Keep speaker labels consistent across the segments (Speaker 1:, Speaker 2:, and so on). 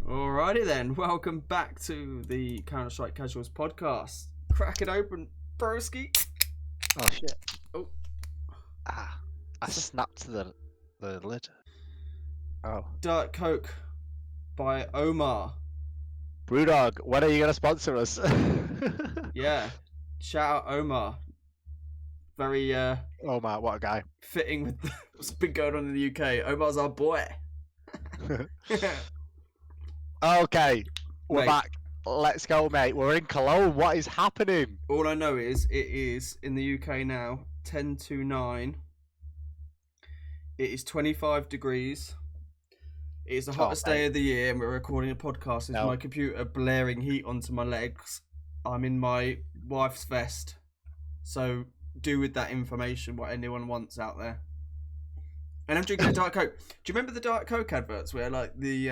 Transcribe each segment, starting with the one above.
Speaker 1: Alrighty then, welcome back to the CounterStrike Casuals podcast. Crack it open, broski.
Speaker 2: Oh shit.
Speaker 1: Oh.
Speaker 2: I snapped the lid. Oh.
Speaker 1: Diet Coke by Omar.
Speaker 2: Brewdog, when are you going to sponsor us?
Speaker 1: Yeah, shout out Omar. Very
Speaker 2: Omar, what a guy.
Speaker 1: fitting with what's been going on in the UK. Omar's our boy.
Speaker 2: Okay, we're
Speaker 1: Mate.
Speaker 2: back. Let's go, mate. We're in Cologne. What is happening?
Speaker 1: All I know is it is in the UK now 10 to 9. It is 25 degrees. It is the hottest day of the year, and we're recording a podcast with my computer blaring heat onto my legs. I'm in my wife's vest, so do with that information what anyone wants out there. And I'm drinking a Diet Coke. Do you remember the Diet Coke adverts where like the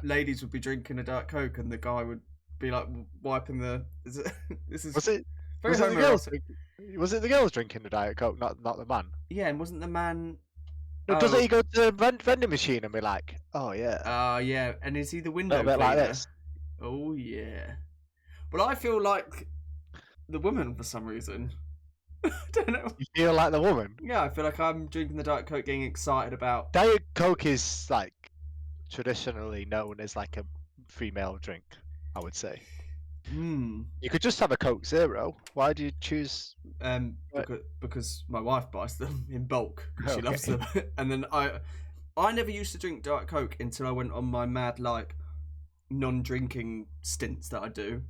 Speaker 1: ladies would be drinking a Diet Coke and the guy would be like wiping the? Was it
Speaker 2: the girls drinking the Diet Coke, not the man?
Speaker 1: Yeah, and wasn't the man?
Speaker 2: Doesn't he go to the vending machine and be like, "Oh yeah"?
Speaker 1: Yeah, and is he the window
Speaker 2: cleaner? Like this.
Speaker 1: Oh yeah. But I feel like the woman for some reason. I don't know.
Speaker 2: You feel like the woman?
Speaker 1: Yeah, I feel like I'm drinking the Diet Coke, getting excited about.
Speaker 2: Diet Coke is like traditionally known as like a female drink, I would say. You could just have a Coke Zero. Why do you choose?
Speaker 1: Because my wife buys them in bulk. She loves them. And then I never used to drink Diet Coke until I went on my mad like non-drinking stints that I do.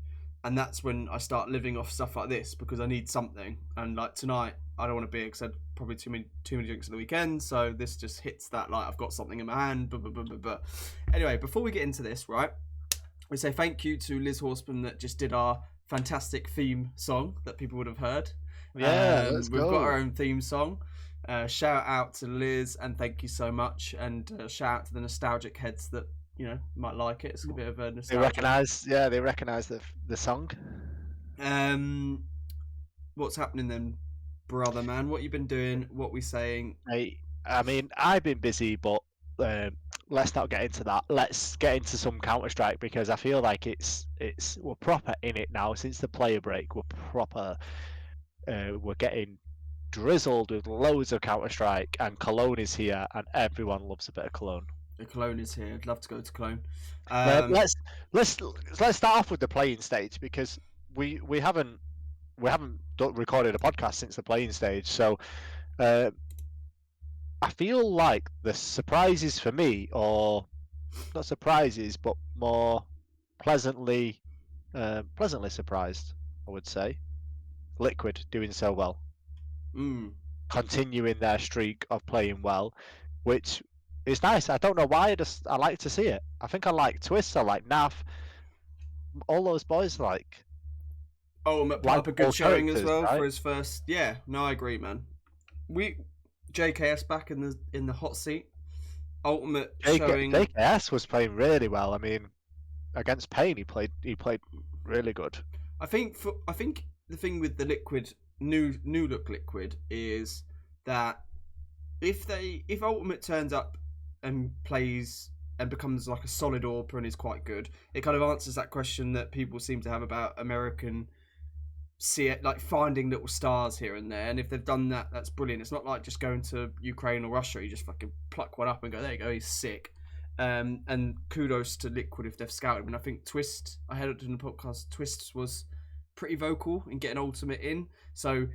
Speaker 1: And that's when I start living off stuff like this because I need something. And like tonight, I don't want to be because I had probably too many drinks at the weekend. So this just hits that like I've got something in my hand. Anyway, before we get into this, right? We say thank you to Liz Horsman that just did our fantastic theme song that people would have heard.
Speaker 2: Yeah,
Speaker 1: we've got our own theme song. Shout out to Liz and thank you so much. And shout out to the nostalgic heads that might like it. It's a bit of a nostalgia.
Speaker 2: They recognise the song.
Speaker 1: What's happening then, brother man? What you been doing? What we saying?
Speaker 2: I mean, I've been busy, but let's not get into that. Let's get into some CounterStrike because I feel like we're proper in it now since the player break. We're proper. We're getting drizzled with loads of CounterStrike, and Cologne is here, and everyone loves a bit of Cologne.
Speaker 1: Cologne is here. I'd love to go to Cologne.
Speaker 2: Let's start off with the playing stage because we haven't recorded a podcast since the playing stage. So I feel like the surprises for me, or not surprises, but more pleasantly surprised, I would say. Liquid doing so well, continuing their streak of playing well, which. It's nice. I don't know why. I like to see it. I think I like Twist. I like Naf. All those boys like.
Speaker 1: Ultimate put up a good showing as well
Speaker 2: right?
Speaker 1: for his first. Yeah, no, I agree, man. JKS back in the hot seat. Ultimate showing.
Speaker 2: JKS was playing really well. I mean, against Payne, he played really good.
Speaker 1: I think the thing with the Liquid new look Liquid is that if Ultimate turns up and plays and becomes like a solid AWPer and is quite good, it kind of answers that question that people seem to have about American like finding little stars here and there. And if they've done that, that's brilliant. It's not like just going to Ukraine or Russia. You just fucking pluck one up and go, there you go, he's sick. And kudos to Liquid if they've scouted him. And I think Twist, I heard it in the podcast, Twist was pretty vocal in getting Ultimate in. So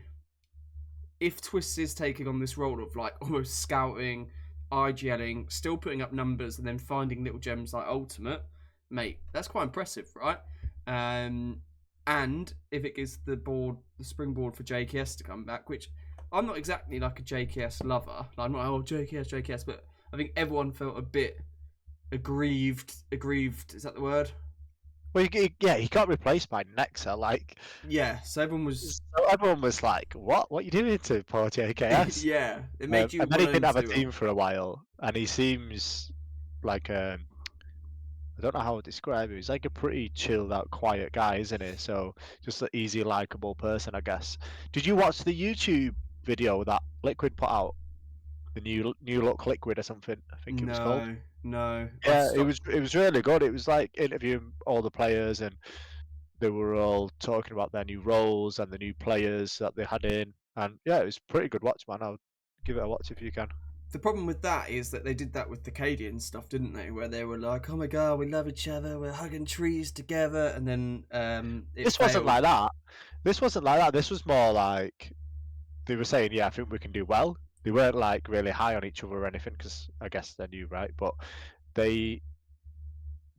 Speaker 1: if Twist is taking on this role of like almost scouting, IGLing, still putting up numbers and then finding little gems like Ultimate, mate, that's quite impressive, right? And if it gives the springboard for JKS to come back, which I'm not exactly like a JKS lover. Like, I'm not JKS, but I think everyone felt a bit aggrieved. Is that the word?
Speaker 2: Well, he got replaced by Nexa, like.
Speaker 1: Yeah, so everyone was
Speaker 2: like, "What? What are you doing to poor JKS?"
Speaker 1: Yeah, it made you.
Speaker 2: And then he didn't have a team for a while, and he seems like I don't know how to describe him. He's like a pretty chilled out, quiet guy, isn't he? So just an easy, likable person, I guess. Did you watch the YouTube video that Liquid put out? The new look Liquid or something, I think it was called.
Speaker 1: No.
Speaker 2: Yeah, it was really good. It was like interviewing all the players, and they were all talking about their new roles and the new players that they had in. And yeah, it was pretty good watch, man. I'll give it a watch if you can.
Speaker 1: The problem with that is that they did that with the Cadian stuff, didn't they? Where they were like, "Oh my god, we love each other. We're hugging trees together," and then
Speaker 2: This wasn't like that. This wasn't like that. This was more like they were saying, "Yeah, I think we can do well." They weren't like really high on each other or anything, because I guess they're new, right? But they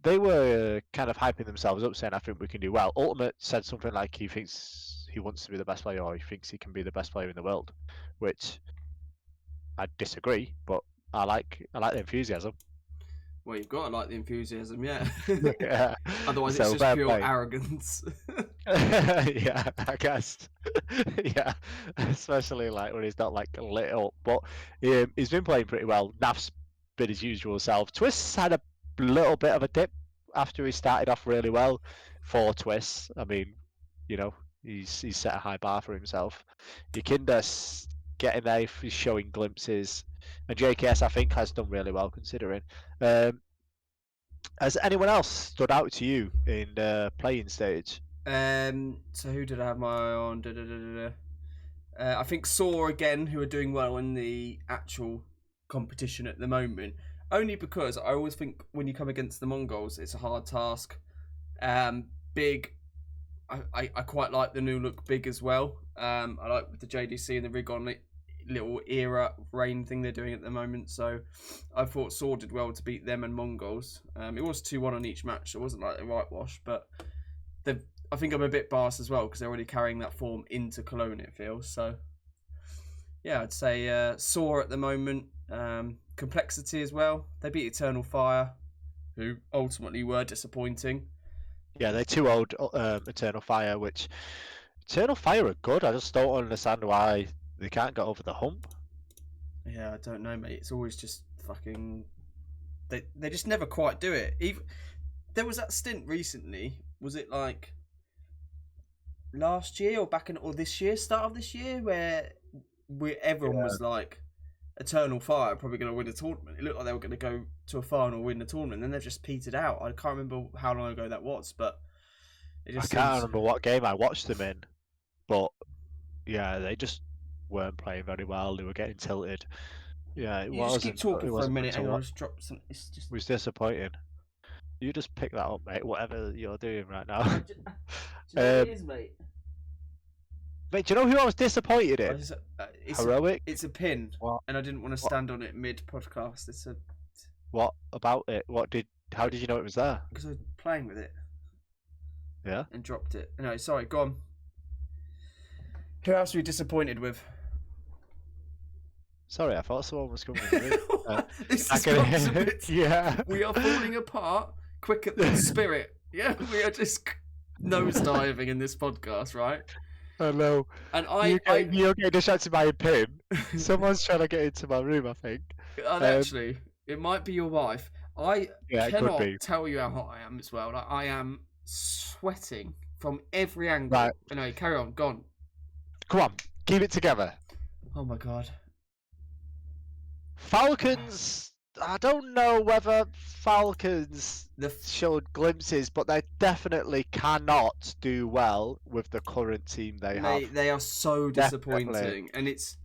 Speaker 2: were kind of hyping themselves up, saying, "I think we can do well." Ultimate said something like he thinks he wants to be the best player, or he thinks he can be the best player in the world, which I disagree, but I like the enthusiasm.
Speaker 1: Well, you've got to like the enthusiasm, yeah.
Speaker 2: Yeah.
Speaker 1: Otherwise,
Speaker 2: So
Speaker 1: it's just
Speaker 2: fair
Speaker 1: pure
Speaker 2: play.
Speaker 1: arrogance.
Speaker 2: Yeah, I guess. Yeah, especially like when he's not like lit up. But he's been playing pretty well. Naf's been his usual self. Twists had a little bit of a dip after he started off really well. 4 twists. I mean, you know, he's set a high bar for himself. Yakinda's getting there. He's showing glimpses, and JKS I think has done really well considering. Has anyone else stood out to you in the playing stage?
Speaker 1: So who did I have my eye on? I think Saw again, who are doing well in the actual competition at the moment. Only because I always think when you come against the Mongols, it's a hard task. Big. I quite like the new look Big as well. I like with the JDC and the rig on it, little era rain thing they're doing at the moment. So I thought Saw did well to beat them and Mongols. It was 2-1 on each match. So it wasn't like a whitewash, but I think I'm a bit biased as well because they're already carrying that form into Cologne, it feels. So yeah, I'd say Saw at the moment. Complexity as well. They beat Eternal Fire, who ultimately were disappointing.
Speaker 2: Yeah, they're too old. Eternal Fire, which Eternal Fire are good. I just don't understand why they can't get over the hump.
Speaker 1: Yeah, I don't know, mate. It's always just fucking. They just never quite do it. Even there was that stint recently. Was it like last year or this year, start of this year, where everyone was like, Eternal Fire probably going to win a tournament. It looked like they were going to go to a final, win the tournament, and then they've just petered out. I can't remember how long ago that was, but it just
Speaker 2: I can't remember what game I watched them in, but yeah, they just weren't playing very well. They were getting tilted. Yeah, it
Speaker 1: You
Speaker 2: wasn't.
Speaker 1: just keep talking
Speaker 2: it
Speaker 1: for a
Speaker 2: wasn't
Speaker 1: minute
Speaker 2: good
Speaker 1: and
Speaker 2: to
Speaker 1: I'll
Speaker 2: watch.
Speaker 1: just drop some. It's just.
Speaker 2: It was disappointing. You just pick that up, mate. Whatever you're doing right now.
Speaker 1: Do you know what it is, mate?
Speaker 2: Mate, do you know who I was disappointed in? Heroic.
Speaker 1: It's a pin,
Speaker 2: What?
Speaker 1: and I didn't want to stand on it mid podcast.
Speaker 2: What about it? How did you know it was there?
Speaker 1: Because I was playing with it.
Speaker 2: Yeah.
Speaker 1: And dropped it. No, sorry, go on. Who else were you disappointed with?
Speaker 2: Sorry, I thought someone was coming with me.
Speaker 1: This is a bit...
Speaker 2: Yeah.
Speaker 1: We are falling apart quicker than Spirit. Yeah, we are just nosediving in this podcast, right?
Speaker 2: I know.
Speaker 1: And
Speaker 2: you're getting distracted by a pin. Someone's trying to get into my room, I think.
Speaker 1: Actually, it might be your wife. I
Speaker 2: it
Speaker 1: cannot
Speaker 2: could be.
Speaker 1: tell you how hot I am as well. Like, I am sweating from every angle.
Speaker 2: Right.
Speaker 1: Anyway, carry on. Go on.
Speaker 2: Come on, keep it together.
Speaker 1: Oh my god.
Speaker 2: Falcons. I don't know whether Falcons showed glimpses, but they definitely cannot do well with the current team they have.
Speaker 1: They are so disappointing,
Speaker 2: Definitely.
Speaker 1: and it's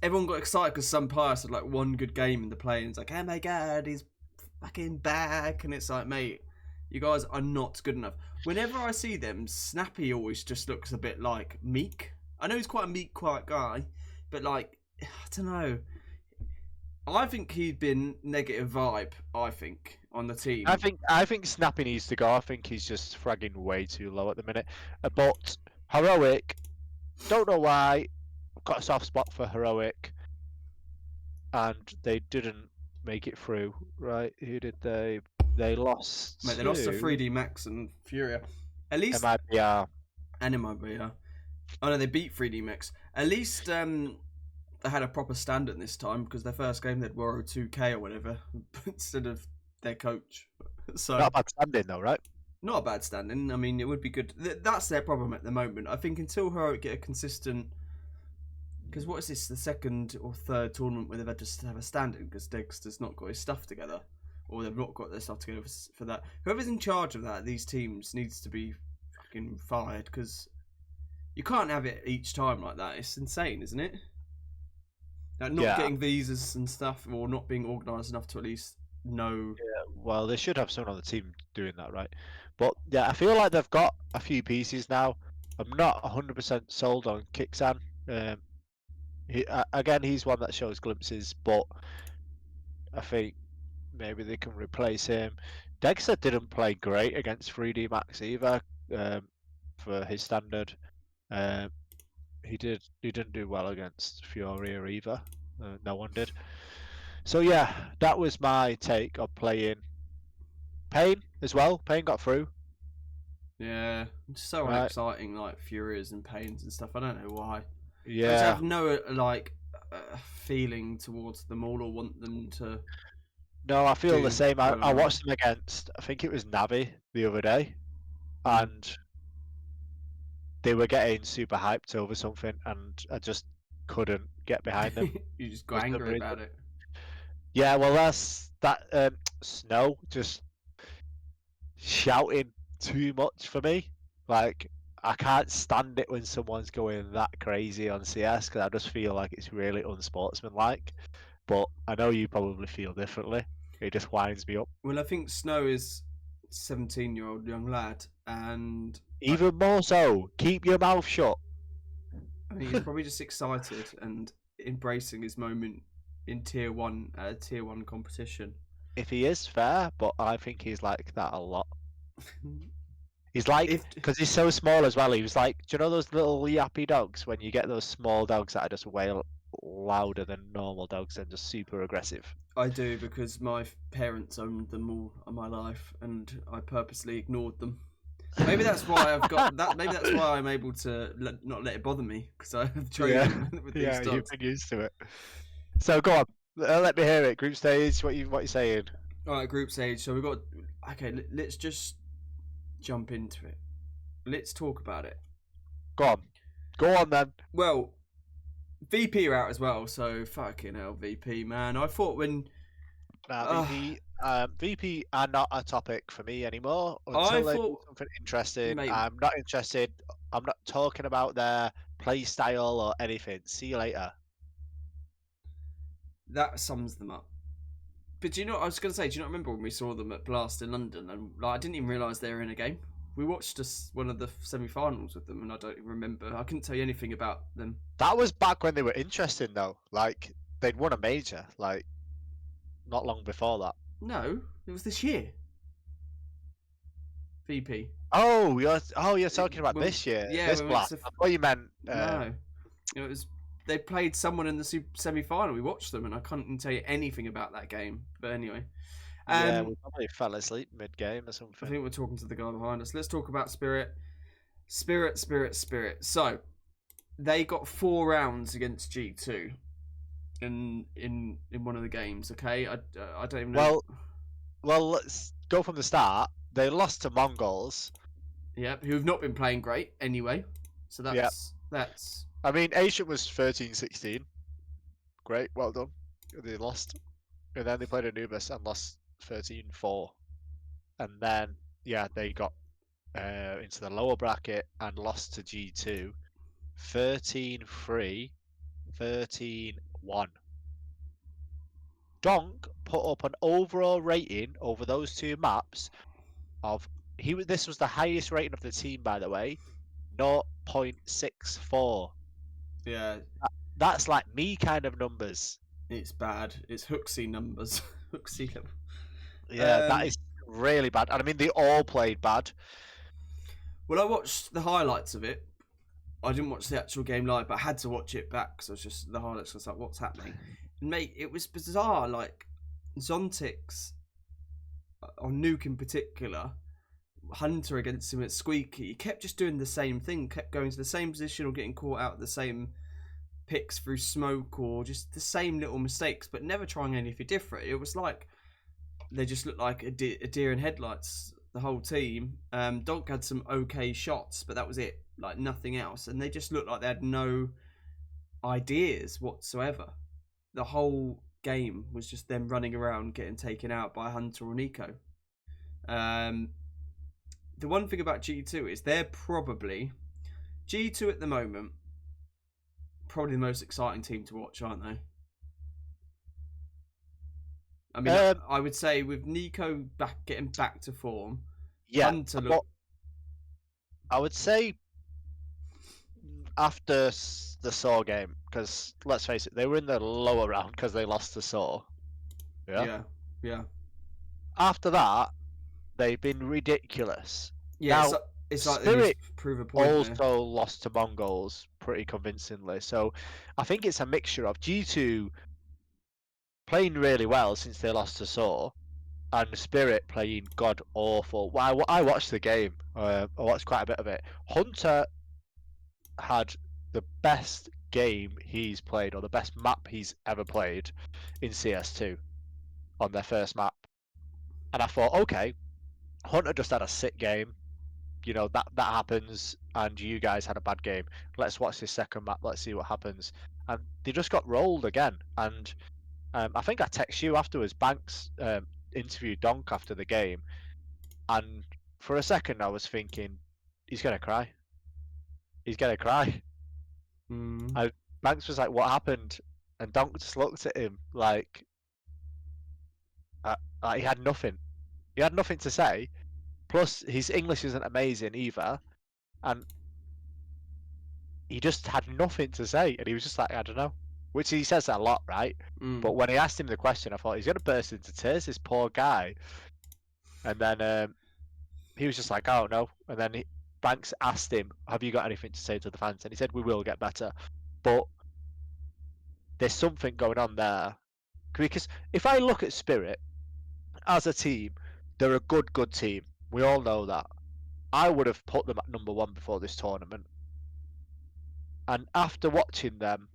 Speaker 1: everyone got excited because some player had like one good game in the play, and it's like, oh my god, he's fucking back, and it's like, mate, you guys are not good enough. Whenever I see them, Snappy always just looks a bit like meek. I know he's quite a meek, quiet guy, but like, I don't know. I think he'd been negative vibe. I think on the team.
Speaker 2: I think Snappy needs to go. I think he's just fragging way too low at the minute. But Heroic, don't know why. Got a soft spot for Heroic, and they didn't make it through. Right? Who did they? They lost.
Speaker 1: Mate, they lost to 3D Max and Furia. At least
Speaker 2: MIBR.
Speaker 1: And MIBR. Oh no, they beat 3D Max. At least they had a proper stand-in this time because their first game they'd borrow 2K or whatever instead of their coach. So
Speaker 2: not a bad standing though, right?
Speaker 1: Not a bad standing. I mean, it would be good. That's their problem at the moment. I think until Heroic get a consistent Because what is this, the second or third tournament where they've had to have a stand-in because Dexter's not got his stuff together, or they've not got their stuff together for that. Whoever's in charge of that, these teams, needs to be fucking fired, because you can't have it each time like that. It's insane, isn't it? Like not getting visas and stuff, or not being organised enough to at least know.
Speaker 2: Yeah, well, they should have someone on the team doing that, right? But yeah, I feel like they've got a few pieces now. I'm not 100% sold on Kixan. Again, he's one that shows glimpses, but I think maybe they can replace him. Dexter didn't play great against 3D Max either, for his standard. He didn't do well against Fioria either. No one did. So yeah, that was my take of playing Payne as well. Payne got through.
Speaker 1: Yeah, it's so
Speaker 2: Right.
Speaker 1: unexciting, like Furias and Pains and stuff. I don't know why. I just
Speaker 2: Yeah.
Speaker 1: have no feeling towards them all, or want them to.
Speaker 2: No, I feel
Speaker 1: do
Speaker 2: the same.
Speaker 1: well
Speaker 2: I
Speaker 1: enough.
Speaker 2: watched them against, I think it was Navi the other day, and they were getting super hyped over something, and I just couldn't get behind them.
Speaker 1: You just
Speaker 2: for
Speaker 1: got
Speaker 2: some
Speaker 1: angry
Speaker 2: reason.
Speaker 1: about it.
Speaker 2: Yeah, well, that's that. Snow just shouting too much for me. Like, I can't stand it when someone's going that crazy on CS, because I just feel like it's really unsportsmanlike. But I know you probably feel differently. It just winds me up.
Speaker 1: Well, I think Snow is 17-year-old young lad, and
Speaker 2: Even more so, keep your mouth shut.
Speaker 1: I think he's probably just excited and embracing his moment in tier 1 at a tier 1 competition.
Speaker 2: If he is fair, but I think he's like that a lot. He's like, because he's so small as well, he was like, do you know those little yappy dogs, when you get those small dogs that are just way louder than normal dogs and just super aggressive?
Speaker 1: I do, because my parents owned them all my life, and I purposely ignored them. Maybe that's why I've got that. Maybe that's why I'm able to not let it bother me, because I've chosen with these dogs.
Speaker 2: You've been used to it. So go on, let me hear it. Group stage, what you saying?
Speaker 1: All right, group stage. So we've got. Okay, let's just jump into it. Let's talk about it.
Speaker 2: Go on then.
Speaker 1: Well, VP are out as well, so fucking hell, VP, man. I thought when
Speaker 2: VP are not a topic for me anymore until they do something interesting. I'm not interested. I'm not talking about their play style or anything. See you later.
Speaker 1: That sums them up. But do you know what I was going to say? Do you not remember when we saw them at Blast in London? And I didn't even realise they were in a game. We watched one of the semi-finals with them, and I don't even remember. I couldn't tell you anything about them.
Speaker 2: That was back when they were interesting, though. Like, they'd won a major, like, not long before that.
Speaker 1: No, it was this year. VP.
Speaker 2: Oh, you're talking about this year.
Speaker 1: Yeah,
Speaker 2: this Blast. I thought you meant.
Speaker 1: No, it was. They played someone in the semi-final. We watched them, and I couldn't tell you anything about that game. But anyway.
Speaker 2: Yeah, we probably fell asleep mid-game or something.
Speaker 1: I think we're talking to the guy behind us. Let's talk about Spirit. Spirit. So, they got 4 rounds against G2 in one of the games, okay? I don't even know.
Speaker 2: Well, let's go from the start. They lost to Mongols.
Speaker 1: Yep, who've not been playing great anyway. So that's...
Speaker 2: I mean, Asian was 13-16. Great, well done. They lost. And then they played Anubis and lost 13-4. And then, they got into the lower bracket and lost to G2. 13-3, 13-1. Donk put up an overall rating over those 2 maps of... This was the highest rating of the team, by the way. 0.64.
Speaker 1: Yeah.
Speaker 2: That's like me kind of numbers.
Speaker 1: It's bad. It's Hooksy numbers. Hooksy level.
Speaker 2: Yeah, that is really bad. And I mean, they all played bad.
Speaker 1: Well, I watched the highlights of it. I didn't watch the actual game live, but I had to watch it back because I was just the highlights. I was like, "What's happening?" And mate, it was bizarre. Like Zontix on Nuke in particular, Hunter against him at Squeaky. He kept just doing the same thing. Kept going to the same position or getting caught out the same picks through smoke or just the same little mistakes, but never trying anything different. It was like they just looked like a deer in headlights, the whole team. Donk had some okay shots, but that was it, like nothing else. And they just looked like they had no ideas whatsoever. The whole game was just them running around getting taken out by Hunter or Nico. The one thing about G2 is they're probably G2 at the moment, probably the most exciting team to watch, aren't they? I mean, I would say with Nico getting back to form,
Speaker 2: Yeah,
Speaker 1: Hunter look.
Speaker 2: I would say after the Saw game, because let's face it, they were in the lower round because they lost to Saw.
Speaker 1: Yeah.
Speaker 2: After that, they've been ridiculous.
Speaker 1: Yeah,
Speaker 2: Now,
Speaker 1: it's like
Speaker 2: Spirit
Speaker 1: they need to prove a point
Speaker 2: also
Speaker 1: there.
Speaker 2: lost to Mongols pretty convincingly. So I think it's a mixture of G2 playing really well since they lost to Saw, and Spirit playing god awful. I watched the game. I watched quite a bit of it. Hunter had the best game he's played, or the best map he's ever played in CS2 on their first map. And I thought, okay, Hunter just had a sick game. You know, that happens, and you guys had a bad game. Let's watch this second map. Let's see what happens. And they just got rolled again. And I think I text you afterwards. Banks interviewed Donk after the game, and for a second I was thinking, he's gonna cry. He's gonna cry. Banks was like, "What happened?" And Donk just looked at him like he had nothing. He had nothing to say. Plus, his English isn't amazing either, and he just had nothing to say. And he was just like, "I don't know," which he says a lot, right? But when he asked him the question, I thought he's gonna burst into tears. This poor guy. And then he was just like, "I don't know." And then Banks asked him, "Have you got anything to say to the fans?" And he said, "We will get better." But there's something going on there. Because if I look at Spirit as a team, they're a good team. We all know that. I would have put them at number 1 before this tournament. And after watching them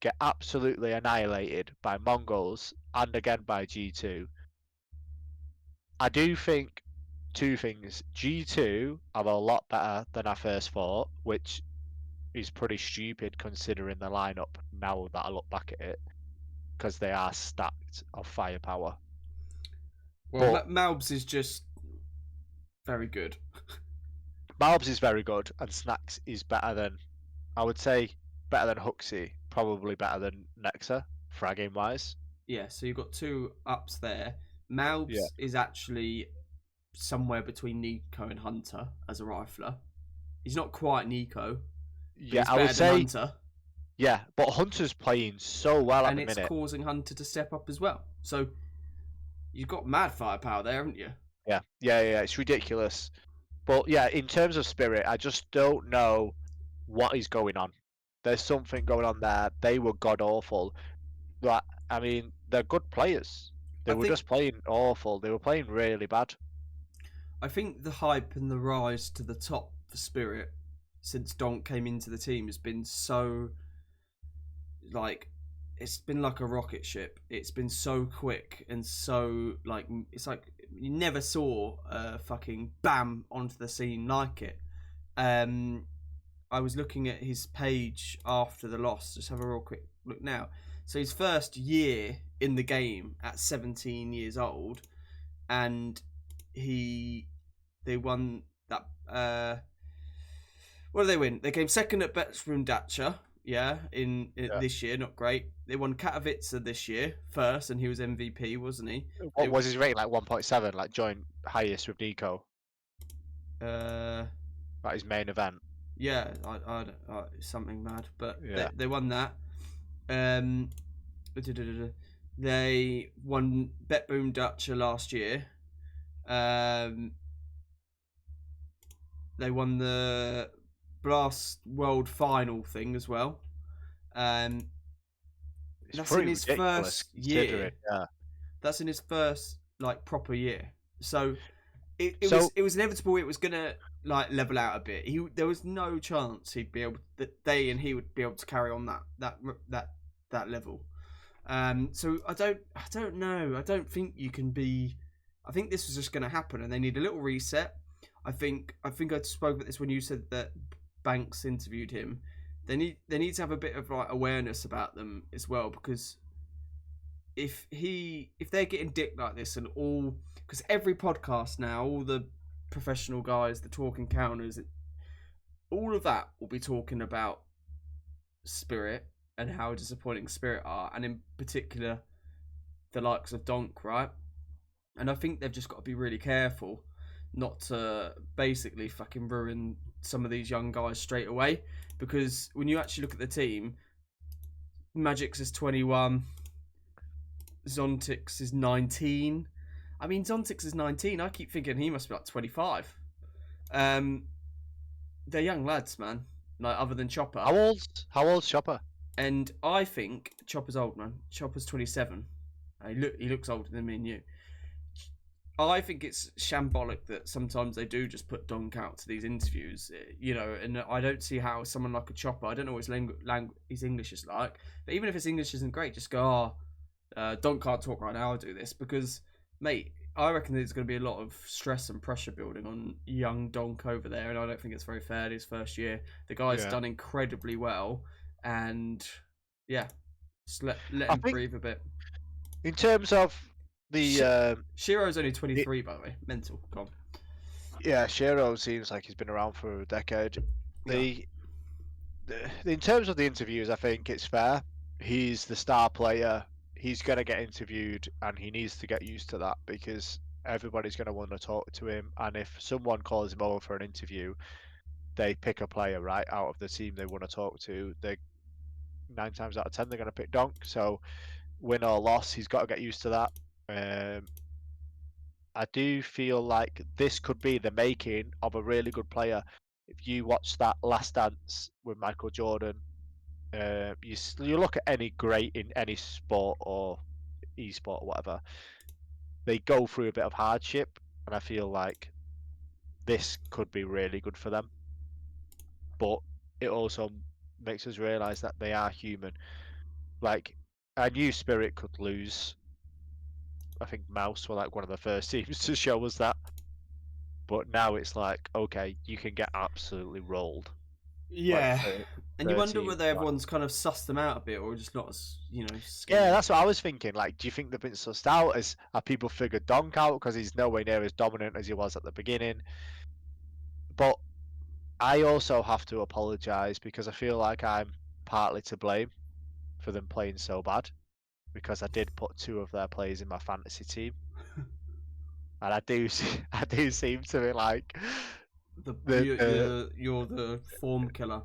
Speaker 2: get absolutely annihilated by Mongols and again by G2, I do think two things. G2 are a lot better than I first thought, which is pretty stupid considering the lineup now that I look back at it, because they are stacked of firepower.
Speaker 1: Well, Malbs is just very good.
Speaker 2: Malbs is very good, and Snacks is better than, I would say, better than Huxley, probably better than Nexa, fragging wise.
Speaker 1: Yeah, so you've got two ups there. Malbs is actually somewhere between Nico and Hunter as a rifler. He's not quite Nico.
Speaker 2: Yeah, I would say
Speaker 1: Hunter.
Speaker 2: Yeah, but Hunter's playing so well at the minute.
Speaker 1: And it's causing Hunter to step up as well. So you've got mad firepower there, haven't you?
Speaker 2: Yeah. It's ridiculous. But yeah, in terms of Spirit, I just don't know what is going on. There's something going on there. They were god awful. But I mean, they're good players. They were just playing awful. They were playing really bad.
Speaker 1: I think the hype and the rise to the top for Spirit since Donk came into the team has been so, like, it's been like a rocket ship. It's been so quick and so, like, it's like you never saw a fucking bam onto the scene like it. I was looking at his page after the loss. Just have a real quick look now. So his first year in the game at 17 years old, and they won that. What did they win? They came second at Betsroom Dacha, this year, not great. They won Katowice this year first, and he was MVP, wasn't he?
Speaker 2: What was his rating, like 1.7, like joint highest with Nico? Like his main event.
Speaker 1: Yeah, I something mad, but they won that. They won Betboom Dacha last year. They won the Blast World Final thing as well. That's in his first year.
Speaker 2: Yeah.
Speaker 1: That's in his first proper year. So it was inevitable. It was gonna level out a bit. There was no chance he'd be able that he would be able to carry on that level. So I don't know. I don't think you can be. I think this was just going to happen, and they need a little reset. I think I spoke about this when you said that Banks interviewed him. they need to have a bit of like awareness about them as well, because if they're getting dick like this and all, because every podcast now, all the professional guys, the talking counters, all of that will be talking about Spirit and how disappointing Spirit are, and in particular the likes of Donk, right? And I think they've just got to be really careful not to basically fucking ruin some of these young guys straight away, because when you actually look at the team, Magic's is 21, Zontix is 19. I mean, Zontix is 19. I keep thinking he must be like 25. They're young lads, man. Like, other than Chopper.
Speaker 2: How old's Chopper?
Speaker 1: And I think Chopper's old, man. Chopper's 27. He looks older than me and you. I think it's shambolic that sometimes they do just put Donk out to these interviews, you know, and I don't see how someone like a Chopper, I don't know what his English is like, but even if his English isn't great, just go, Donk can't talk right now, I'll do this, because, mate, I reckon there's going to be a lot of stress and pressure building on young Donk over there, and I don't think it's very fair his first year. The guy's done incredibly well, and, yeah, just let him breathe a bit.
Speaker 2: In terms of the
Speaker 1: Shiro's only 23, by the way. Mental. Go on.
Speaker 2: Yeah, Shiro seems like he's been around for a decade. In terms of the interviews, I think it's fair. He's the star player. He's going to get interviewed, and he needs to get used to that, because everybody's going to want to talk to him. And if someone calls him over for an interview, they pick a player right out of the team they want to talk to. They 9 times out of 10 they're going to pick Donk. So win or loss, he's got to get used to that. I do feel like this could be the making of a really good player. If you watch that Last Dance with Michael Jordan, you look at any great in any sport or esport or whatever, they go through a bit of hardship, and I feel like this could be really good for them. But it also makes us realize that they are human. Like, I knew Spirit could lose. I think Mouse were like one of the first teams to show us that. But now it's like, okay, you can get absolutely rolled.
Speaker 1: Yeah.
Speaker 2: Like,
Speaker 1: and you wonder whether everyone's kind of sussed them out a bit, or just not as, scared.
Speaker 2: Yeah, that's what I was thinking. Like, do you think they've been sussed out? Have people figured Donk out because he's nowhere near as dominant as he was at the beginning? But I also have to apologise, because I feel like I'm partly to blame for them playing so bad, because I did put 2 of their players in my fantasy team. And I do seem to be like
Speaker 1: you're the form killer.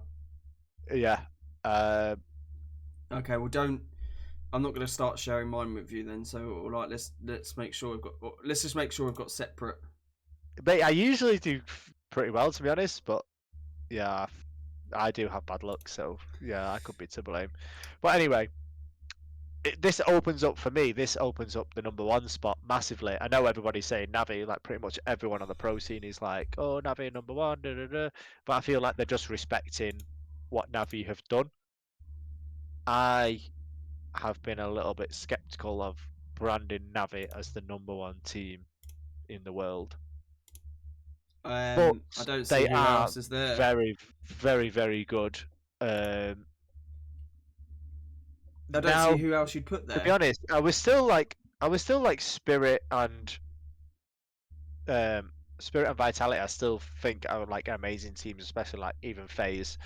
Speaker 2: Yeah.
Speaker 1: Okay, well, I'm not going to start sharing mine with you then. So, like, let's make sure let's just make sure we've got separate.
Speaker 2: But I usually do pretty well, to be honest. But yeah, I do have bad luck, so yeah, I could be to blame. But anyway, this opens up for me. This opens up the number 1 spot massively. I know everybody's saying Navi. Like, pretty much everyone on the pro scene is like, "Oh, Navi number 1." Da, da, da. But I feel like they're just respecting what Navi have done. I have been a little bit skeptical of branding Navi as the number 1 team in the world.
Speaker 1: But I don't see who else is there.
Speaker 2: Very, very, very good.
Speaker 1: I don't see who else you'd put there.
Speaker 2: To be honest, I was still like Spirit and Vitality. I still think are like amazing teams, especially like even FaZe.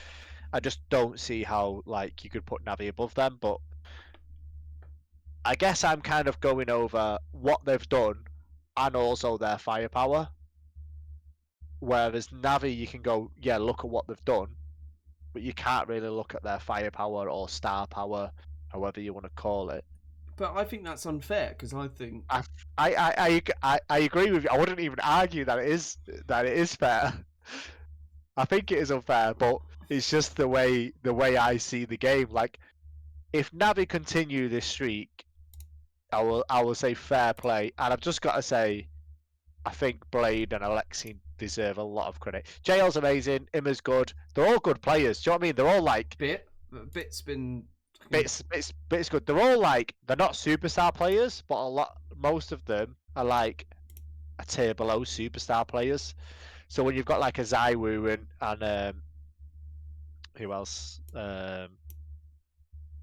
Speaker 2: I just don't see how like you could put Navi above them, but I guess I'm kind of going over what they've done and also their firepower. Whereas Navi, you can go, yeah, look at what they've done, but you can't really look at their firepower or star power, however you want to call it.
Speaker 1: But I think that's unfair, because I think
Speaker 2: I agree with you. I wouldn't even argue that it is fair. I think it is unfair, but it's just the way I see the game. Like, if Navi continue this streak, I will say fair play, and I've just got to say, I think Blade and Alexi deserve a lot of credit. JL's amazing, Imma's good. They're all good players. Do you know what I mean? They're all like
Speaker 1: Bit's been
Speaker 2: Bit's good. They're all like, they're not superstar players, but most of them are like a tier below superstar players. So when you've got like a Zywoo and Who else? I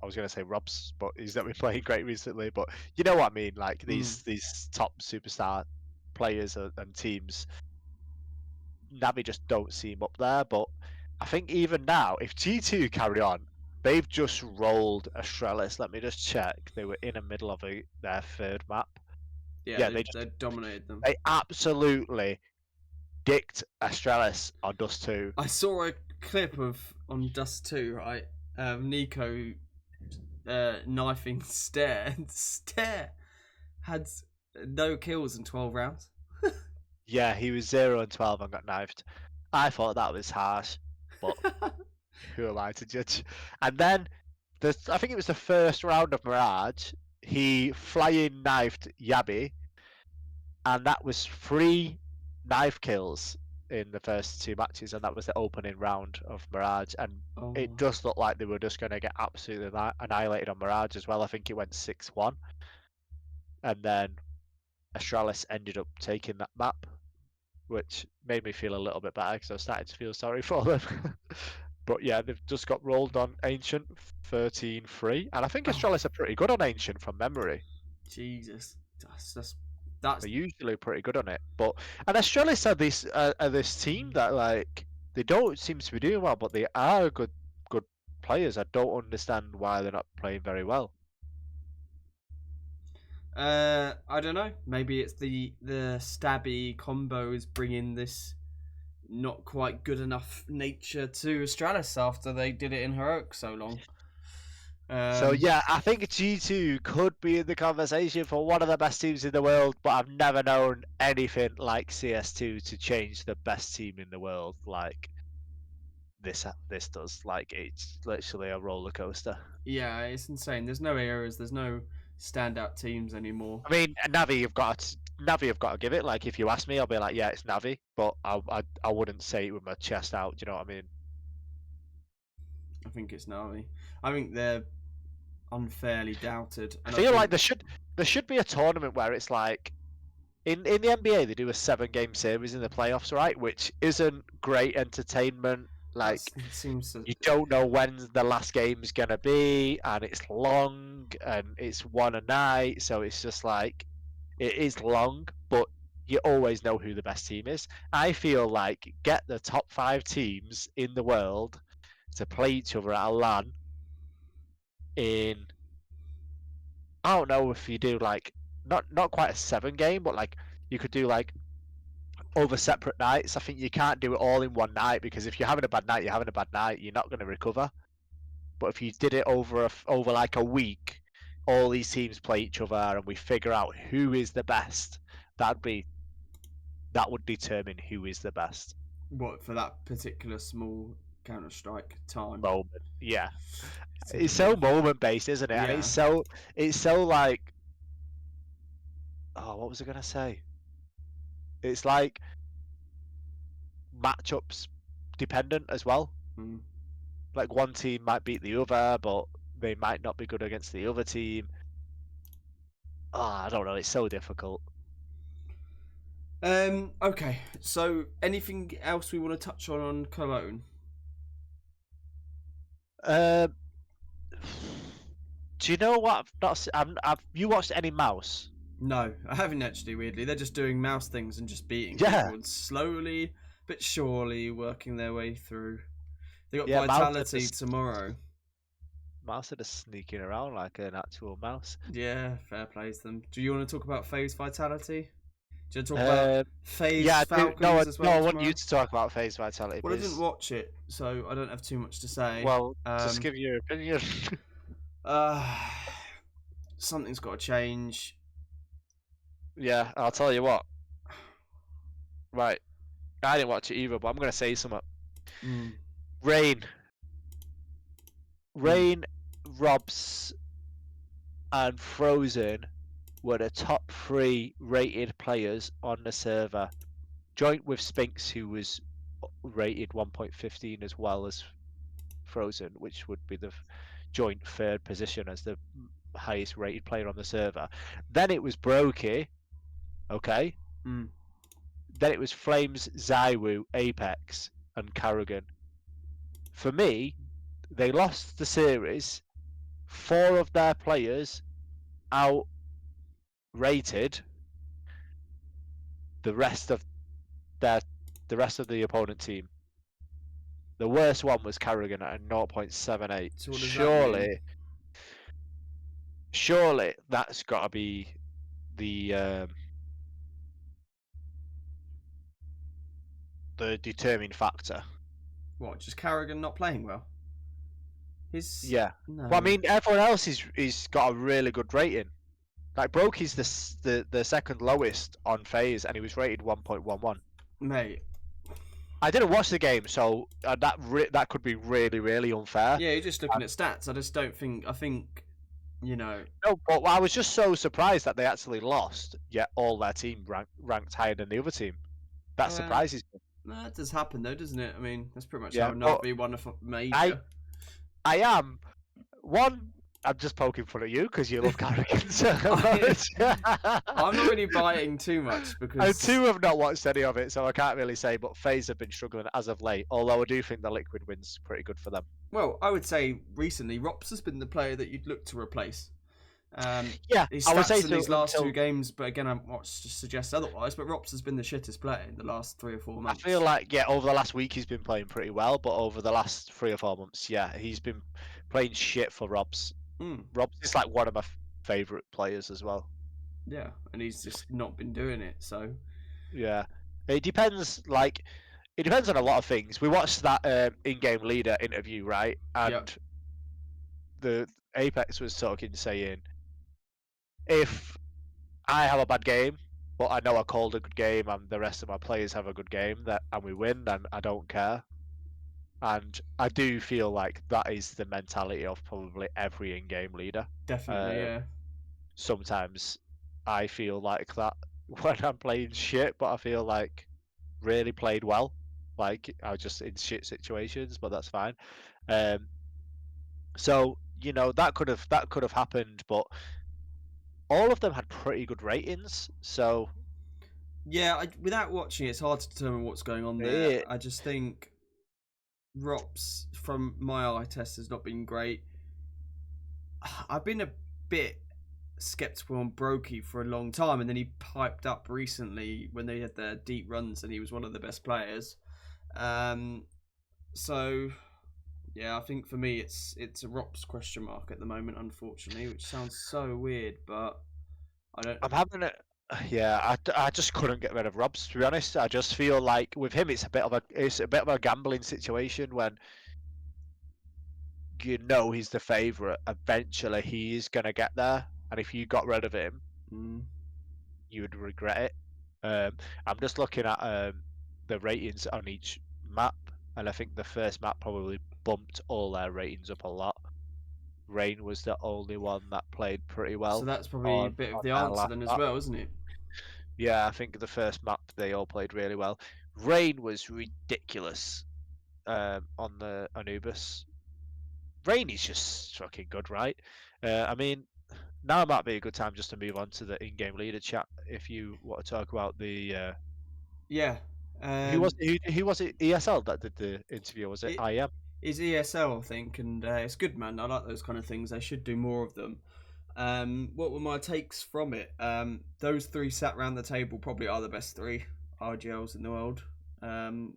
Speaker 2: was going to say Rob's, but he's not been playing great recently. But you know what I mean? Like these top superstar players and teams, Navi just don't seem up there. But I think even now, if G2 carry on, they've just rolled Astralis. Let me just check. They were in the middle of their third map.
Speaker 1: Yeah,
Speaker 2: Yeah,
Speaker 1: they dominated them.
Speaker 2: they absolutely dicked Astralis on Dust 2.
Speaker 1: I saw a clip of on Dust 2, right? Nico knifing Stare. Stare had no kills in 12 rounds.
Speaker 2: Yeah, he was 0 and 12 and got knifed. I thought that was harsh, but who am I to judge? And then, I think it was the first round of Mirage, he flying knifed Yabi, and that was 3 knife kills in the first 2 matches, and that was the opening round of Mirage. And it does look like they were just going to get absolutely annihilated on Mirage as well. I think it went 6-1. And then Astralis ended up taking that map, which made me feel a little bit better because I was starting to feel sorry for them. But yeah, they've just got rolled on Ancient 13-3, and I think Astralis are pretty good on Ancient from memory.
Speaker 1: Jesus, that's
Speaker 2: They're usually pretty good on it. And Astralis are this team that like they don't seem to be doing well, but they are good players. I don't understand why they're not playing very well.
Speaker 1: I don't know. Maybe it's the stabby combos bringing this not quite good enough nature to Astralis after they did it in Heroic so long.
Speaker 2: So yeah, I think G2 could be in the conversation for one of the best teams in the world, but I've never known anything like CS2 to change the best team in the world like this does. Like it's literally a roller coaster.
Speaker 1: Yeah, it's insane. There's no eras. There's no standout teams anymore.
Speaker 2: I mean, Navi have got to give it. Like if you ask me, I'll be like, yeah, it's Navi, but I wouldn't say it with my chest out. Do you know what I mean?
Speaker 1: I think it's Navi. I think they're unfairly doubted.
Speaker 2: And I feel like there should be a tournament where it's like in the NBA they do a 7-game series in the playoffs, right? Which isn't great entertainment. Like
Speaker 1: it seems
Speaker 2: you don't know when the last game's gonna be, and it's long and it's one a night, so it's just like it is long, but you always know who the best team is. I feel like get the top 5 teams in the world to play each other at a LAN in, I don't know if you do like not quite a 7-game, but like you could do like over separate nights. I think you can't do it all in one night because if you're having a bad night, you're having a bad night. You're not going to recover. But if you did it over like a week, all these teams play each other and we figure out who is the best. That would determine who is the best.
Speaker 1: What for that particular small CounterStrike time?
Speaker 2: Moment, yeah. It's so moment based, isn't it? Yeah. And it's so like, oh, what was I gonna say? It's like matchups dependent as well. Like one team might beat the other, but they might not be good against the other team. Oh, I don't know. It's so difficult.
Speaker 1: Okay. So, anything else we want to touch on Cologne?
Speaker 2: Do you know what? Have you watched any Mouse?
Speaker 1: No, I haven't actually. Weirdly, they're just doing mouse things and just beating people and slowly but surely working their way through. They got Vitality tomorrow.
Speaker 2: Mouse are just sneaking around like an actual mouse.
Speaker 1: Yeah, fair play to them. Do you want to talk about FaZe Vitality? Do you want to talk about FaZe Falcons as well?
Speaker 2: No, I want you to talk about FaZe Vitality.
Speaker 1: Well, I didn't watch it, so I don't have too much to say.
Speaker 2: Well, just give your opinion.
Speaker 1: Something's got to change.
Speaker 2: Yeah, I'll tell you what. Right, I didn't watch it either, but I'm gonna say something. Rain, Robs, and Frozen were the top 3 rated players on the server, joint with Spinks, who was rated 1.15 as well as Frozen, which would be the joint 3rd position as the highest rated player on the server. Then it was Brokey, okay? Then it was Flames, Zywoo, Apex, and Karrigan. For me, They lost the series. 4 of their players outrated the rest of their the rest of the opponent team. The worst one was Carrigan at a 0.78.
Speaker 1: So what does that mean?
Speaker 2: Surely that's got to be the determining factor.
Speaker 1: What? Just Carrigan not playing well? His
Speaker 2: Yeah.
Speaker 1: no.
Speaker 2: Well, I mean, everyone else is got a really good rating. Like Brokey's the second lowest on phase, and he was rated 1.11.
Speaker 1: Mate.
Speaker 2: I didn't watch the game, so that could be really, really unfair.
Speaker 1: Yeah, you're just looking at stats. I just don't think. I think, you know.
Speaker 2: No, but I was just so surprised that they actually lost, yet all their team ranked higher than the other team. That surprises me.
Speaker 1: That does happen though, doesn't it? I mean, that's pretty much
Speaker 2: Yeah,
Speaker 1: how Navi won a major.
Speaker 2: I am one. I'm just poking fun at you because you love Carrigan so much.
Speaker 1: I'm not really biting too much because
Speaker 2: And 2 have not watched any of it, so I can't really say. But FaZe have been struggling as of late. Although I do think the Liquid win's pretty good for them.
Speaker 1: Well, I would say recently Rops has been the player that you'd look to replace.
Speaker 2: Yeah,
Speaker 1: his
Speaker 2: I would
Speaker 1: stats
Speaker 2: say
Speaker 1: in these last
Speaker 2: until
Speaker 1: 2 games, but again, I'm not to suggest otherwise. But Rops has been the shittest player in the last 3 or 4 months.
Speaker 2: I feel like over the last week he's been playing pretty well, but over the last 3 or 4 months, yeah, he's been playing shit for Robs. Robs is like one of my favourite players as well.
Speaker 1: Yeah, and he's just not been doing it. So
Speaker 2: yeah, it depends. Like it depends on a lot of things. We watched that in-game leader interview, right? And the Apex was talking, saying, if I have a bad game, but I know I called a good game and the rest of my players have a good game and we win, then I don't care. And I do feel like that is the mentality of probably every in-game leader.
Speaker 1: Definitely, yeah.
Speaker 2: Sometimes I feel like that when I'm playing shit, but I feel like really played well. Like I was just in shit situations, but that's fine. So that could have happened, but all of them had pretty good ratings. So
Speaker 1: yeah, without watching it, it's hard to determine what's going on there. I just think Rops, from my eye test, has not been great. I've been a bit skeptical on Brokey for a long time, and then he piped up recently when they had their deep runs, and he was one of the best players. So yeah, I think for me it's a Rops question mark at the moment, unfortunately, which sounds so weird, but I don't.
Speaker 2: I'm having it. Yeah, I just couldn't get rid of Robs, to be honest. I just feel like with him, it's a bit of a gambling situation when he's the favourite. Eventually, he's gonna get there, and if you got rid of him, you would regret it. I'm just looking at the ratings on each map, and I think the first map probably bumped all their ratings up a lot. Rain was the only one that played pretty well.
Speaker 1: So that's probably a bit of the answer then as well, isn't it?
Speaker 2: Yeah, I think the first map they all played really well. Rain was ridiculous on the Anubis. Rain is just fucking good, right? I mean, now might be a good time just to move on to the in-game leader chat if you want to talk about the.
Speaker 1: Yeah.
Speaker 2: Who was it? ESL that did the interview? Was it IEM?
Speaker 1: It's ESL, I think, and it's good, man. I like those kind of things. They should do more of them. What were my takes from it? Those 3 sat round the table probably are the best 3 RGLs in the world.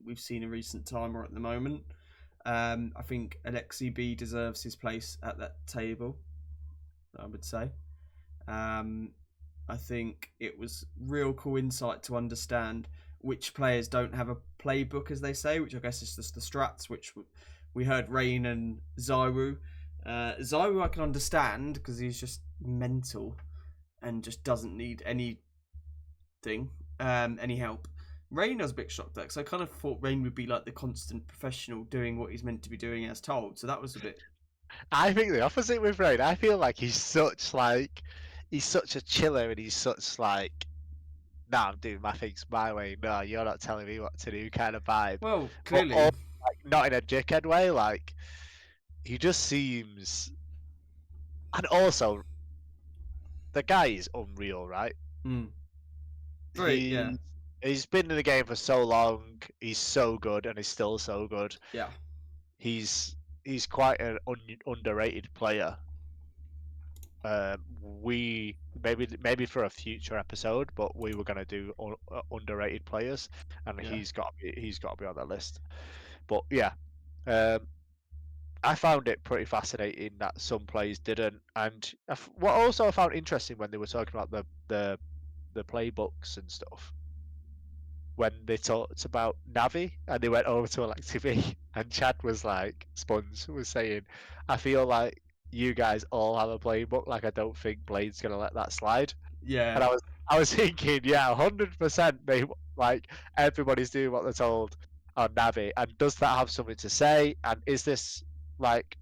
Speaker 1: We've seen in recent time or at the moment. I think Alexi B deserves his place at that table, I would say. I think it was real cool insight to understand which players don't have a playbook, as they say, which I guess is just the strats, which we heard Rain and Zywu. Zywu I can understand because he's just mental and just doesn't need anything, any help. Rain, I was a bit shocked at because I kind of thought Rain would be like the constant professional doing what he's meant to be doing as told. So that was a bit.
Speaker 2: I think the opposite with Rain. I feel like he's such a chiller and he's such like, nah, I'm doing my things my way. No, you're not telling me what to do kind of vibe.
Speaker 1: Well, clearly.
Speaker 2: But not in a dickhead way. Like, he just seems. And also, the guy is unreal, right?
Speaker 1: Great, yeah.
Speaker 2: He's been in the game for so long. He's so good, and he's still so good.
Speaker 1: Yeah.
Speaker 2: He's he's quite an underrated player. We maybe for a future episode, but we were gonna do underrated players, and
Speaker 1: Yeah.
Speaker 2: he's got to be on that list. But yeah, I found it pretty fascinating that some players didn't, and what also I found interesting when they were talking about the playbooks and stuff, when they talked about Navi and they went over to Alex TV, and Chad was like, Sponge was saying, I feel like you guys all have a playbook. Like, I don't think Blade's gonna let that slide.
Speaker 1: Yeah.
Speaker 2: And I was thinking, yeah, 100%. They like everybody's doing what they're told on Navi. And does that have something to say? And is this like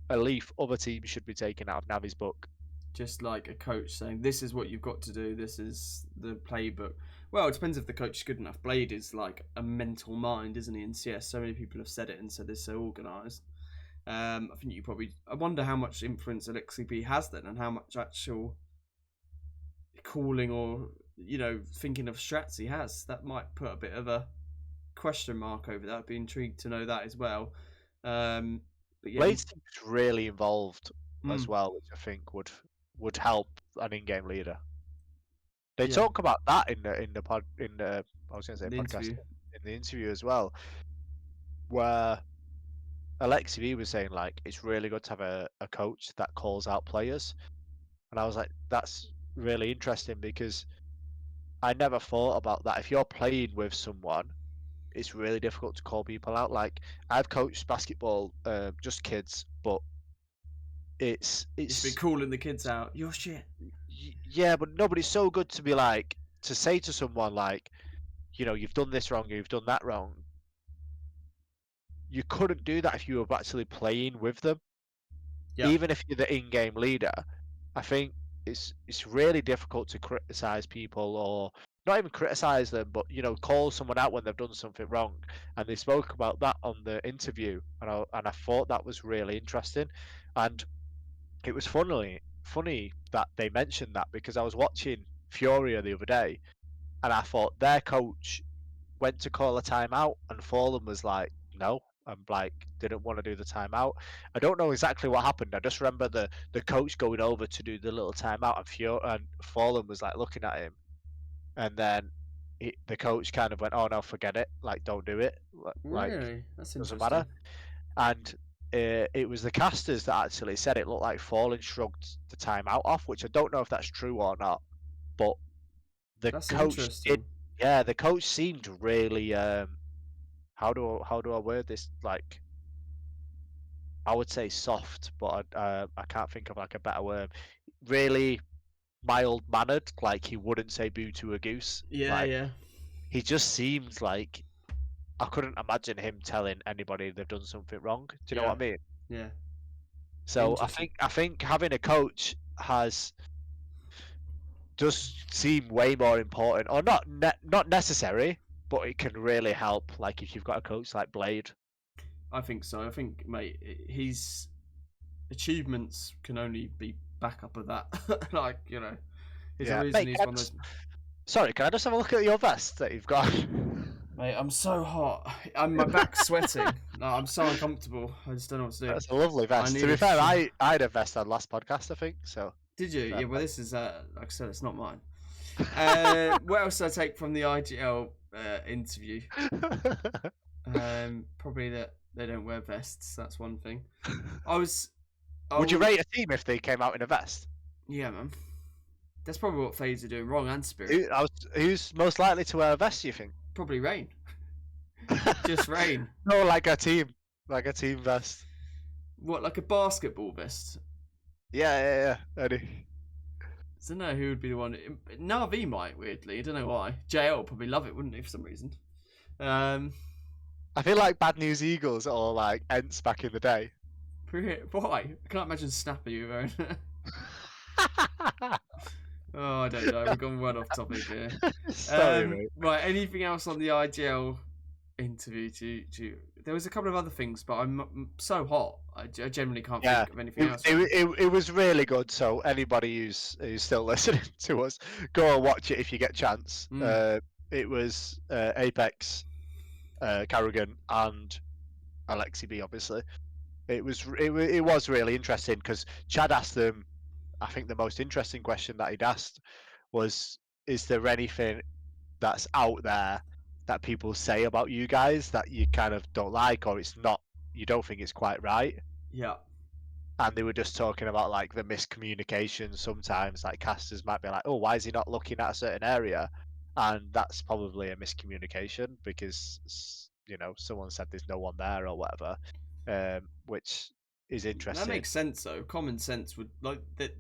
Speaker 2: a leaf other teams should be taking out of Navi's book?
Speaker 1: Just like a coach saying, "This is what you've got to do. This is the playbook." Well, it depends if the coach is good enough. Blade is like a mental mind, isn't he? In CS, so many people have said it and said they're so organised. I think you probably. I wonder how much influence Alexi B has then, and how much actual calling or thinking of strats he has. That might put a bit of a question mark over that. I'd be intrigued to know that as well. But yeah,
Speaker 2: Blade's team is really involved as
Speaker 1: mm,
Speaker 2: well, which I think would help an in-game leader. They
Speaker 1: yeah,
Speaker 2: talk about that in the pod in the I was going to say
Speaker 1: the
Speaker 2: podcast
Speaker 1: interview.
Speaker 2: in the interview as well, where Alexi V was saying like it's really good to have a coach that calls out players, and I was like, that's really interesting because I never thought about that. If you're playing with someone, it's really difficult to call people out. Like, I've coached basketball, just kids, but
Speaker 1: It's been
Speaker 2: it's
Speaker 1: calling the kids out. You're shit.
Speaker 2: yeah, but nobody's so good to be like to say to someone like, you've done this wrong, you've done that wrong. You couldn't do that if you were actually playing with them.
Speaker 1: Yeah.
Speaker 2: Even if you're the in-game leader, I think it's really difficult to criticize people, or not even criticize them, but call someone out when they've done something wrong. And they spoke about that on the interview, and I thought that was really interesting. And it was funny that they mentioned that, because I was watching Furia the other day, and I thought their coach went to call a timeout, and Fallen was like, no, and like didn't want to do the timeout. I don't know exactly what happened. I just remember the coach going over to do the little timeout, and Fallen was like looking at him, and then the coach kind of went, oh no, forget it, like don't do it, like
Speaker 1: Really? That's
Speaker 2: doesn't matter.
Speaker 1: interesting.
Speaker 2: And it was the casters that actually said it looked like Fallen shrugged the timeout off, which I don't know if that's true or not, but the
Speaker 1: That's
Speaker 2: coach did.
Speaker 1: interesting.
Speaker 2: Yeah, the coach seemed really how do I word this? Like, I would say soft, but I can't think of like a better word. Really mild mannered, like he wouldn't say boo to a goose.
Speaker 1: Yeah,
Speaker 2: Like,
Speaker 1: yeah,
Speaker 2: he just seems like I couldn't imagine him telling anybody they've done something wrong. Do you know
Speaker 1: yeah,
Speaker 2: what I mean?
Speaker 1: yeah.
Speaker 2: So
Speaker 1: Interesting.
Speaker 2: I think having a coach does seem way more important, or not necessary, but it can really help. Like if you've got a coach like Blade.
Speaker 1: I think so. I think, mate, his achievements can only be backup of that. Like, there's a
Speaker 2: Yeah,
Speaker 1: reason
Speaker 2: mate.
Speaker 1: he's one of those.
Speaker 2: Sorry, can I just have a look at your vest that you've got?
Speaker 1: Mate, I'm so hot. My back's sweating. No, I'm so uncomfortable. I just don't know what to do.
Speaker 2: That's a lovely
Speaker 1: I
Speaker 2: vest. To
Speaker 1: need
Speaker 2: be
Speaker 1: a
Speaker 2: fair,
Speaker 1: shower.
Speaker 2: I had a vest on last podcast, I think. So
Speaker 1: Did you?
Speaker 2: fair
Speaker 1: Yeah. Well, this is like I said, it's not mine.
Speaker 2: play.
Speaker 1: What else did I take from the IGL interview? Probably that they don't wear vests. That's one thing. I was.
Speaker 2: Would you
Speaker 1: Oh,
Speaker 2: rate a team if they came out in a vest?
Speaker 1: yeah, man. That's probably what FaZe are doing wrong, and Spirit.
Speaker 2: Who's most likely to wear a vest? You think?
Speaker 1: Probably Rain. Just Rain.
Speaker 2: No, like a team vest.
Speaker 1: What, like a basketball vest?
Speaker 2: Yeah. Eddie.
Speaker 1: I don't know who would be the one. Navi might, weirdly. I don't know why. JL would probably love it, wouldn't he, for some reason? Um,
Speaker 2: I feel like Bad News Eagles or like Ents back in the day.
Speaker 1: why? I can't imagine Snappy wearing it. Oh, I don't know. We've gone well off topic here.
Speaker 2: Sorry, mate.
Speaker 1: Right, anything else on the IGL interview? There was a couple of other things, but I'm so hot. I generally can't
Speaker 2: Yeah,
Speaker 1: think of anything else.
Speaker 2: it was really good. So anybody who's still listening to us, go and watch it if you get a chance. It was Apex, Carrigan, and Alexi B. Obviously, It was really interesting because Chad asked them. I think the most interesting question that he'd asked was, "Is there anything that's out there that people say about you guys that you kind of don't like, or it's not, you don't think it's quite right?"
Speaker 1: Yeah.
Speaker 2: And they were just talking about like the miscommunication sometimes, like casters might be like, "Oh, why is he not looking at a certain area?" And that's probably a miscommunication because someone said there's no one there or whatever, which is
Speaker 1: That
Speaker 2: interesting.
Speaker 1: makes sense though. Common sense would like that.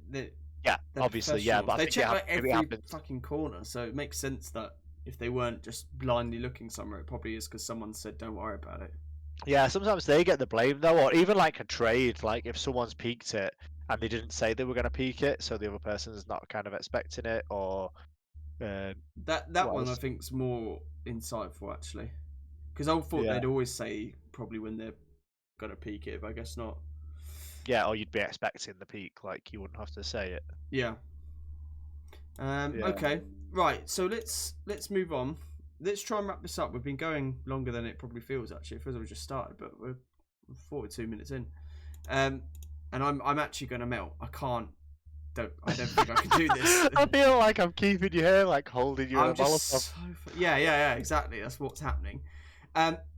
Speaker 2: Yeah,
Speaker 1: They're
Speaker 2: obviously, yeah,
Speaker 1: professionals.
Speaker 2: but I
Speaker 1: They
Speaker 2: think
Speaker 1: check like
Speaker 2: maybe it
Speaker 1: every
Speaker 2: happens.
Speaker 1: fucking corner, so it makes sense that if they weren't just blindly looking somewhere, it probably is because someone said, "Don't worry about it."
Speaker 2: Yeah, sometimes they get the blame though, or even like a trade, like if someone's peaked it and they didn't say they were going to peak it, so the other person's not kind of expecting it, or uh,
Speaker 1: That
Speaker 2: what
Speaker 1: one I
Speaker 2: else?
Speaker 1: think's more insightful actually, because I thought
Speaker 2: Yeah,
Speaker 1: they'd always say probably when they're gonna peak it, but I guess not.
Speaker 2: yeah, or you'd be expecting the peak, like you wouldn't have to say it.
Speaker 1: Yeah.
Speaker 2: Yeah,
Speaker 1: Okay. Right. So let's move on. Let's try and wrap this up. We've been going longer than it probably feels. Actually, it feels like we just started, but we're 42 minutes in. And I'm actually going to melt. I don't think I can do this.
Speaker 2: I feel like I'm keeping you here, like holding you in
Speaker 1: I'm
Speaker 2: a
Speaker 1: just
Speaker 2: Molotov.
Speaker 1: yeah. Exactly. That's what's happening.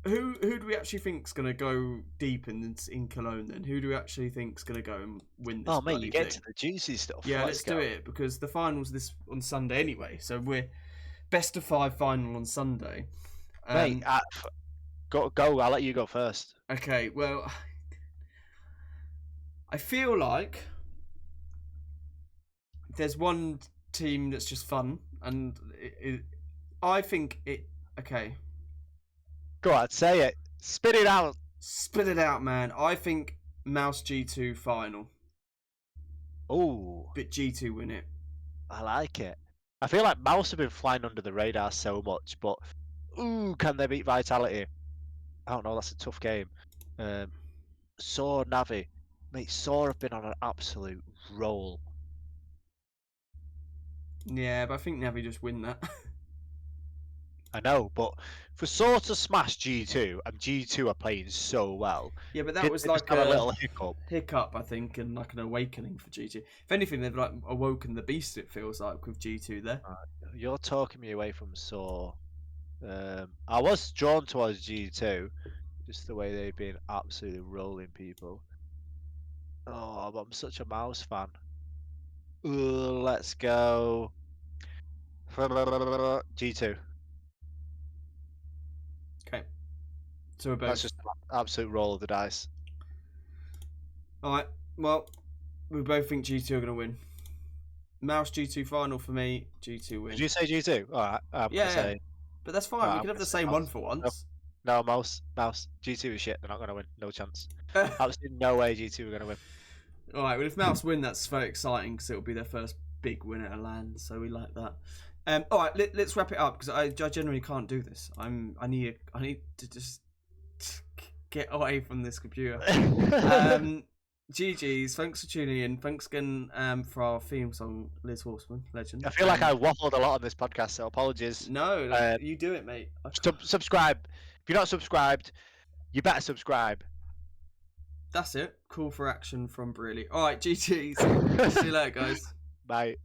Speaker 1: Who do we actually think's going to go deep in Cologne? Then who do we actually think's going to go and win this?
Speaker 2: Oh mate,
Speaker 1: bloody
Speaker 2: you get
Speaker 1: thing?
Speaker 2: to the juicy stuff.
Speaker 1: Yeah,
Speaker 2: Let's
Speaker 1: let's do
Speaker 2: go.
Speaker 1: it because the finals this on Sunday anyway. So we're best of 5 final on Sunday.
Speaker 2: Mate, go. I'll let you go first.
Speaker 1: Okay, well, I feel like there's one team that's just fun, and I think it. Okay,
Speaker 2: Go on, say it. Spit it out.
Speaker 1: spit it out, man. I think Mouse G2 final,
Speaker 2: Oh,
Speaker 1: but G2 win it.
Speaker 2: I like it. I feel like Mouse have been flying under the radar so much, but can they beat Vitality? I don't know. That's a tough game. Saw Navi, mate. Saw have been on an absolute roll.
Speaker 1: Yeah, but I think Navi just win that.
Speaker 2: I know, but for Saw to smash G2, and G2 are playing so well.
Speaker 1: Yeah, but that
Speaker 2: Did
Speaker 1: was
Speaker 2: they just
Speaker 1: like
Speaker 2: have a
Speaker 1: a
Speaker 2: little hiccup.
Speaker 1: I think, and like an awakening for G2. If anything, they've like awoken the beast. It feels like with G2 there.
Speaker 2: You're talking me away from Saw. I was drawn towards G2, just the way they've been absolutely rolling people. Oh, but I'm such a Mouse fan. Let's go. G2.
Speaker 1: Okay, so we're both.
Speaker 2: That's just an absolute roll of the dice.
Speaker 1: All right. Well, we both think G2 are going to win. Mouse G2 final for me. G2 win.
Speaker 2: Did you say G2? All right. I'm
Speaker 1: Yeah,
Speaker 2: gonna say.
Speaker 1: but that's fine.
Speaker 2: Alright,
Speaker 1: we
Speaker 2: I'm
Speaker 1: can have
Speaker 2: gonna
Speaker 1: the
Speaker 2: say
Speaker 1: same
Speaker 2: Mouse.
Speaker 1: one for once.
Speaker 2: No, Mouse. G2 is shit. They're not gonna win. No chance. Absolutely no way G2 are gonna win.
Speaker 1: All right. Well, if Mouse win, that's very exciting because it'll be their first big win at a LAN. So we like that. All right. Let's wrap it up because I generally can't do this. I need to just get away from this computer. GG's, thanks for tuning in. Thanks again for our theme song, Liz Horsman, legend.
Speaker 2: I feel like I waffled a lot on this podcast, so apologies.
Speaker 1: No, you do it, mate.
Speaker 2: Subscribe. If you're not subscribed, you better subscribe.
Speaker 1: That's it. Call for action from Briley. All right, GG's. See you later, guys.
Speaker 2: Bye.